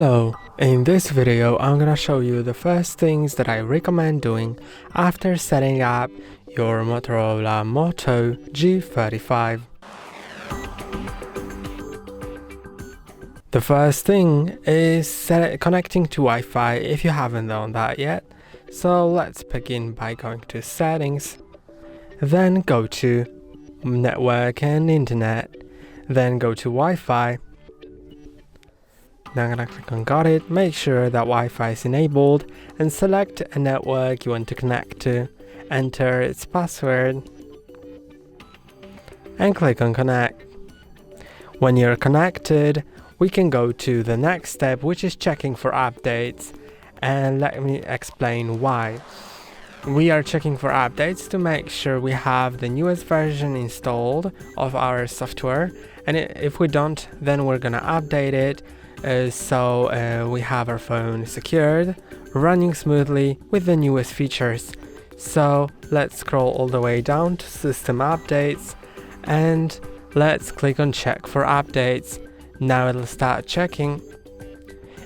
Hello, in this video I'm gonna show you the first things that I recommend doing after setting up your Motorola Moto G35. The first thing is connecting to Wi-Fi if you haven't done that yet. So let's begin by going to settings, then go to network and internet, then go to Wi-Fi. Now I'm gonna click on got it, make sure that Wi-Fi is enabled and select a network you want to connect to, enter its password and click on connect. When you're connected, we can go to the next step, which is checking for updates, and let me explain why. We are checking for updates to make sure we have the newest version installed of our software, and if we don't, then we're gonna update it so we have our phone secured, running smoothly with the newest features. So let's scroll all the way down to system updates and let's click on check for updates. Now it'll start checking.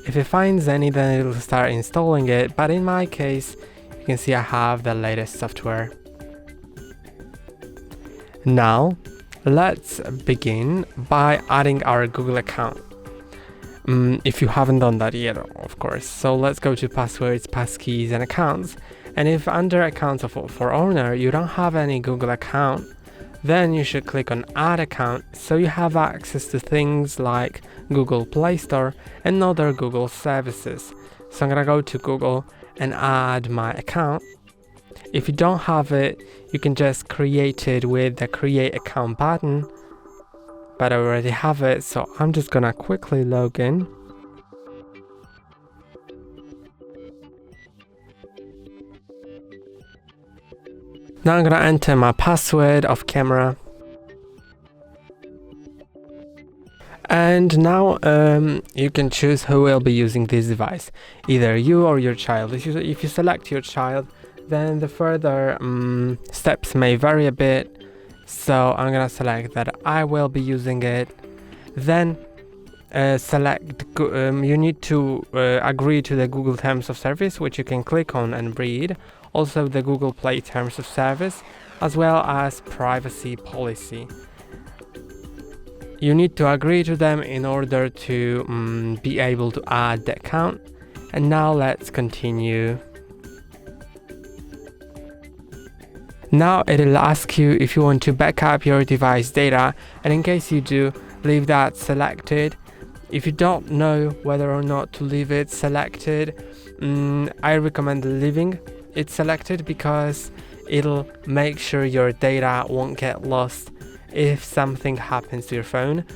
If it finds any, then it'll start installing it, but in my case you can see I have the latest software. Now let's begin by adding our Google account. If you haven't done that yet, of course. So let's go to passwords, passkeys and accounts, and if under accounts for owner you don't have any Google account, then you should click on add account so you have access to things like Google Play Store and other Google services. So I'm gonna go to Google and add my account. If you don't have it, you can just create it with the create account button, but I already have it, so I'm just gonna quickly log in. Now I'm gonna enter my password of camera. And now you can choose who will be using this device, either you or your child. If you select your child, then the further steps may vary a bit. So I'm gonna select that I will be using it. Then select you need to agree to the Google Terms of Service, which you can click on and read. Also the Google Play Terms of Service, as well as privacy policy. You need to agree to them in order to be able to add the account. And now let's continue. Now it'll ask you if you want to back up your device data, and in case you do, leave that selected. If you don't know whether or not to leave it selected, I recommend leaving it selected because it'll make sure your data won't get lost if something happens to your phone.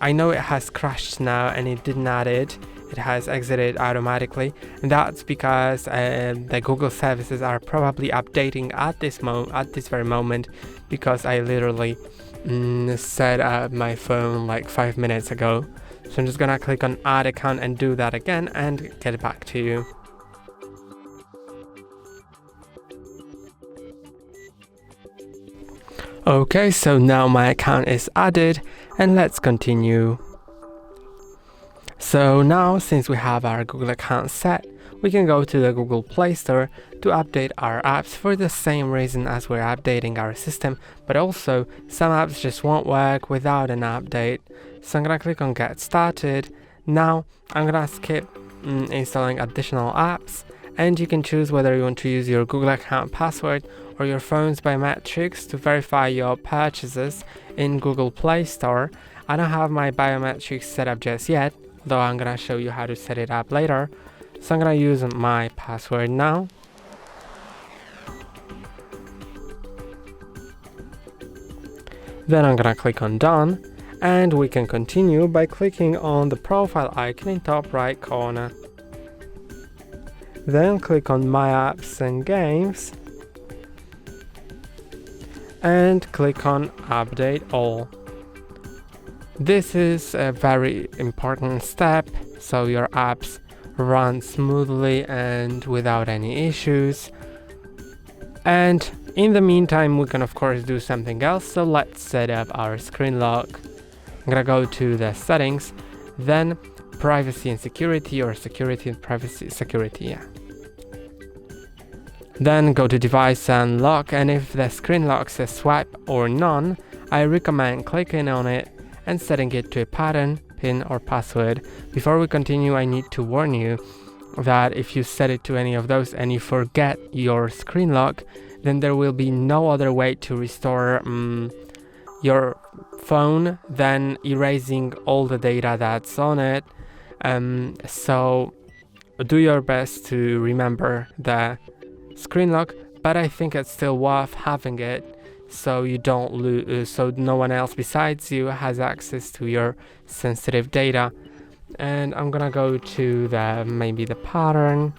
I know it has crashed now and it didn't add it. It has exited automatically, and that's because the Google services are probably updating at this very moment, because I literally set up my phone like 5 minutes ago. So I'm just gonna click on add account and do that again and get back to you. Okay, so now my account is added and let's continue. So now, since we have our Google account set, we can go to the Google Play Store to update our apps for the same reason as we're updating our system, but also some apps just won't work without an update. So I'm gonna click on get started. Now I'm gonna skip installing additional apps, and you can choose whether you want to use your Google account password or your phone's biometrics to verify your purchases in Google Play Store. I don't have my biometrics set up just yet, though I'm gonna show you how to set it up later. So I'm gonna use my password now. Then I'm gonna click on done, and we can continue by clicking on the profile icon in top right corner. Then click on my apps and games and click on update all. This is a very important step so your apps run smoothly and without any issues. And in the meantime, we can of course do something else. So let's set up our screen lock. I'm gonna go to the settings, then privacy and security, or security and privacy, security, yeah. Then go to device and lock, and if the screen lock says swipe or none, I recommend clicking on it and setting it to a pattern, PIN or password. Before we continue, I need to warn you that if you set it to any of those and you forget your screen lock, then there will be no other way to restore your phone than erasing all the data that's on it. So do your best to remember the screen lock, but I think it's still worth having it so you don't lose, so no one else besides you has access to your sensitive data. And I'm gonna go to maybe the pattern,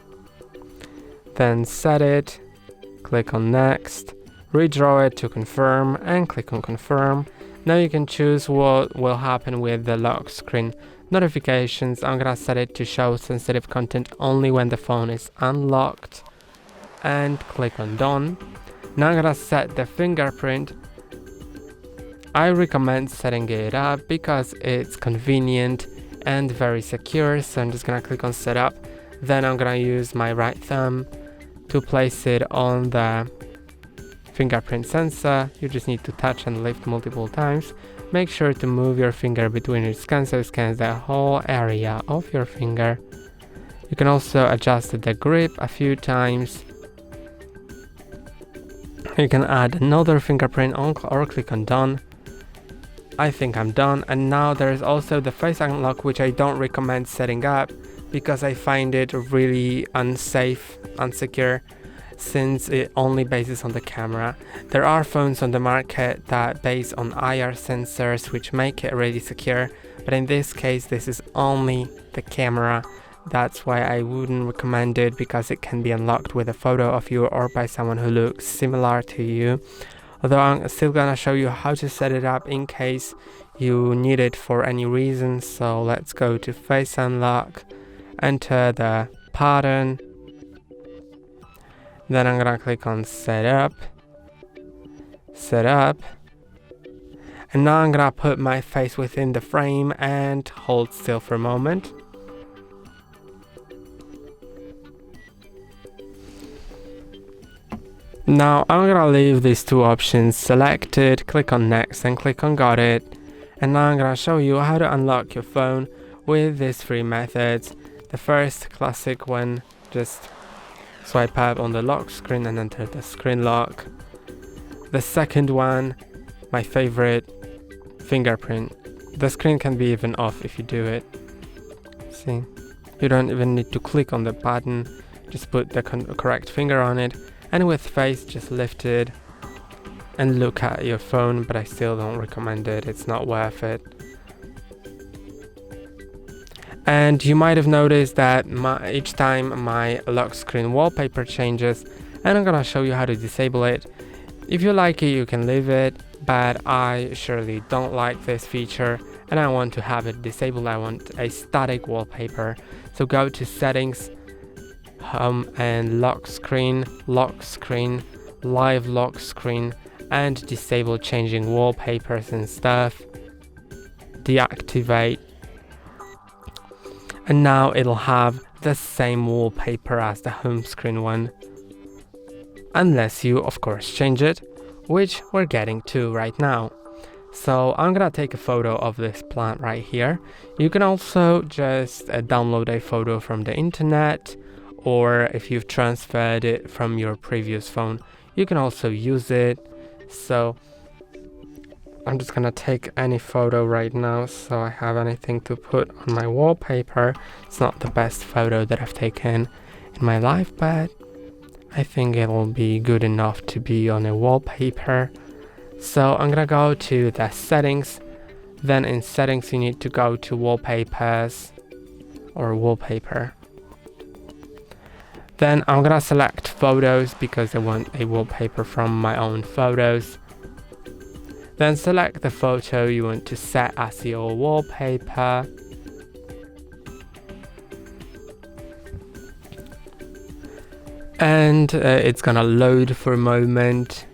then set it, click on next, redraw it to confirm, and click on confirm. Now you can choose what will happen with the lock screen notifications. I'm gonna set it to show sensitive content only when the phone is unlocked, and click on done. Now I'm gonna set the fingerprint. I recommend setting it up because it's convenient and very secure, so I'm just gonna click on setup. Then I'm gonna use my right thumb to place it on the fingerprint sensor. You just need to touch and lift multiple times. Make sure to move your finger between your scan so it scans the whole area of your finger. You can also adjust the grip a few times. You can add another fingerprint on or click on done. I think I'm done. And now there's also the face unlock, which I don't recommend setting up because I find it really unsafe, unsecure, since it only bases on the camera. There are phones on the market that base on IR sensors, which make it really secure, but in this case this is only the camera. That's why I wouldn't recommend it, because it can be unlocked with a photo of you or by someone who looks similar to you. Although I'm still gonna show you how to set it up in case you need it for any reason. So let's go to face unlock, enter the pattern, then I'm gonna click on setup, and now I'm gonna put my face within the frame and hold still for a moment. Now I'm gonna leave these two options selected, click on next and click on got it. And now I'm gonna show you how to unlock your phone with these three methods. The first classic one, just swipe up on the lock screen and enter the screen lock. The second one, my favorite, fingerprint. The screen can be even off if you do it. See, you don't even need to click on the button, just put the correct finger on it. And with face, just lift it and look at your phone, but I still don't recommend it, it's not worth it. And you might have noticed that each time my lock screen wallpaper changes, and I'm gonna show you how to disable it. If you like it, you can leave it, but I surely don't like this feature and I want to have it disabled. I want a static wallpaper. So go to settings, and lock screen, live lock screen, and disable changing wallpapers and stuff. Deactivate, and now it'll have the same wallpaper as the home screen one, unless you of course change it, which we're getting to right now. So I'm gonna take a photo of this plant right here. You can also just download a photo from the internet, or if you've transferred it from your previous phone, you can also use it. So I'm just gonna take any photo right now so I have anything to put on my wallpaper. It's not the best photo that I've taken in my life, but I think it'll be good enough to be on a wallpaper. So I'm gonna go to the settings. Then in settings you need to go to wallpapers or wallpaper. Then I'm gonna select photos because I want a wallpaper from my own photos. Then select the photo you want to set as your wallpaper. And it's gonna load for a moment.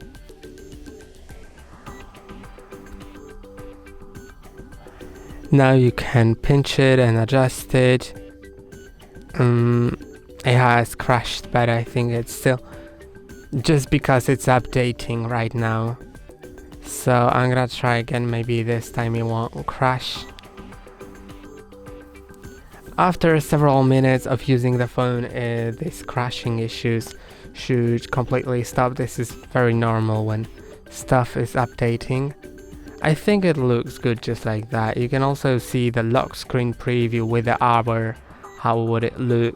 Now you can pinch it and adjust it. It has crashed, but I think it's still just because it's updating right now. So I'm gonna try again, maybe this time it won't crash. After several minutes of using the phone, these crashing issues should completely stop. This is very normal when stuff is updating. I think it looks good just like that. You can also see the lock screen preview with the hour. How would it look?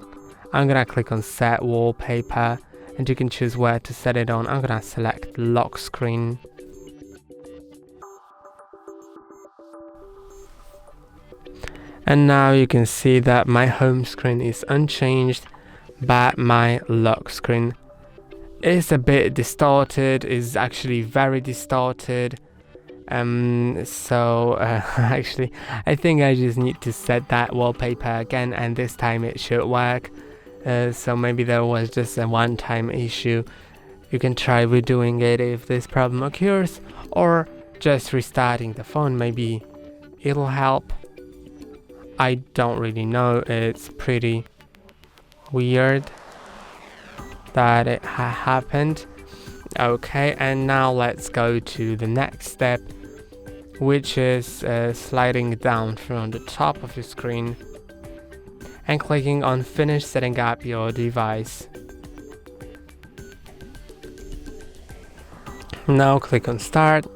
I'm gonna click on set wallpaper and you can choose where to set it on. I'm gonna select lock screen. And now you can see that my home screen is unchanged, but my lock screen is a bit distorted, is actually very distorted. Actually I think I just need to set that wallpaper again, and this time it should work. So maybe there was just a one-time issue. You can try redoing it if this problem occurs, or just restarting the phone, maybe it'll help. I don't really know, it's pretty weird that it happened. Okay, and now let's go to the next step, which is sliding down from the top of your screen and clicking on finish setting up your device. Now click on start.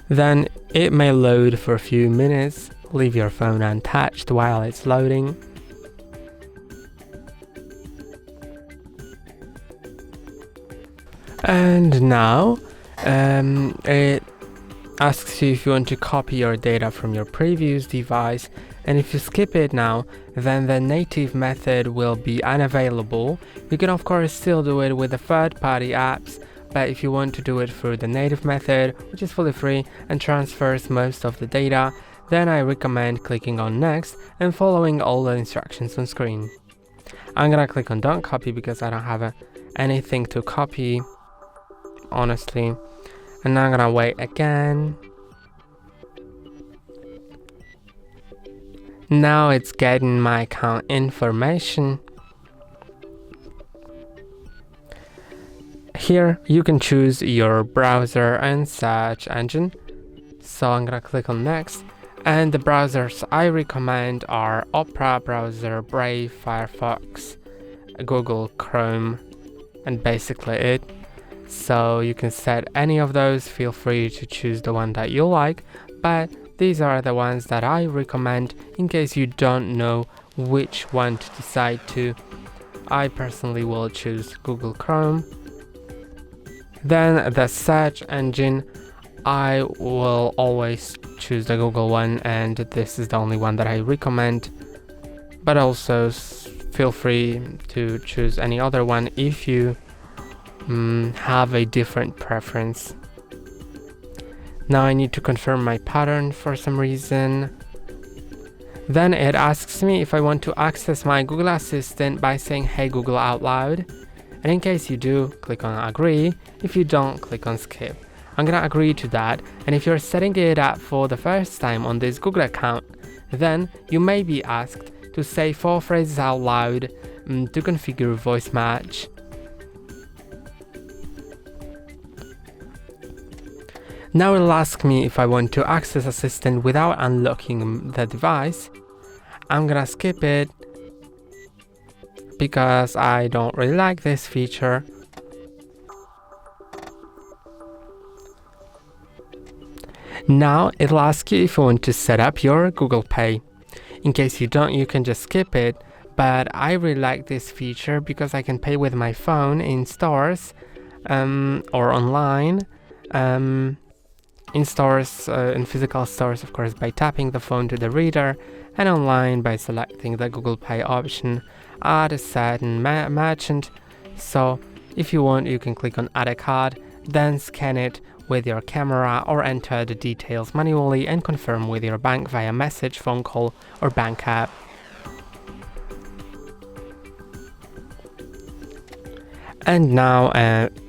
Then it may load for a few minutes. Leave your phone untouched while it's loading. And now it asks you if you want to copy your data from your previous device, and if you skip it now, then the native method will be unavailable. You can of course still do it with the third-party apps, but if you want to do it through the native method, which is fully free and transfers most of the data, then I recommend clicking on next and following all the instructions on screen. I'm gonna click on don't copy because I don't have anything to copy, honestly, and now I'm gonna wait again. Now it's getting my account information. Here you can choose your browser and search engine, so I'm gonna click on next, and the browsers I recommend are Opera browser, Brave, Firefox, Google Chrome, and basically it. So you can set any of those, feel free to choose the one that you like, but these are the ones that I recommend in case you don't know which one to decide to. I personally will choose Google Chrome. Then the search engine, I will always choose the Google one, and this is the only one that I recommend, but also feel free to choose any other one if you have a different preference. Now I need to confirm my pattern for some reason. Then it asks me if I want to access my Google Assistant by saying "Hey Google" out loud. And in case you do, click on agree. If you don't, click on skip. I'm gonna agree to that, and if you're setting it up for the first time on this Google account, then you may be asked to say 4 phrases out loud to configure voice match. Now it'll ask me if I want to access Assistant without unlocking the device. I'm gonna skip it because I don't really like this feature. Now it'll ask you if you want to set up your Google Pay. In case you don't, you can just skip it, but I really like this feature because I can pay with my phone in stores or online. In stores, in physical stores, of course, by tapping the phone to the reader, and online by selecting the Google Pay option at a certain merchant. So if you want, you can click on add a card, then scan it with your camera or enter the details manually and confirm with your bank via message, phone call, or bank app. And now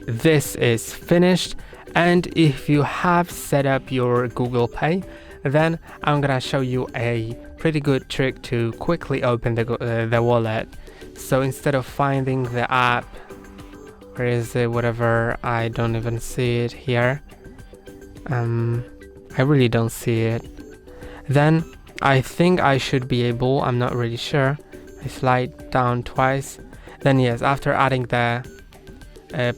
this is finished, And if you have set up your Google Pay, then I'm gonna show you a pretty good trick to quickly open the wallet. So instead of finding the app, where is it, whatever, I don't even see it here. I really don't see it. Then I think I should be able, I'm not really sure. I slide down twice. Then yes, after adding the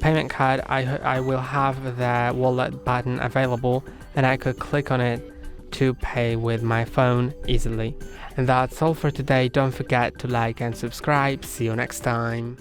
payment card, I will have the wallet button available, and I could click on it to pay with my phone easily. And that's all for today. Don't forget to like and subscribe. See you next time.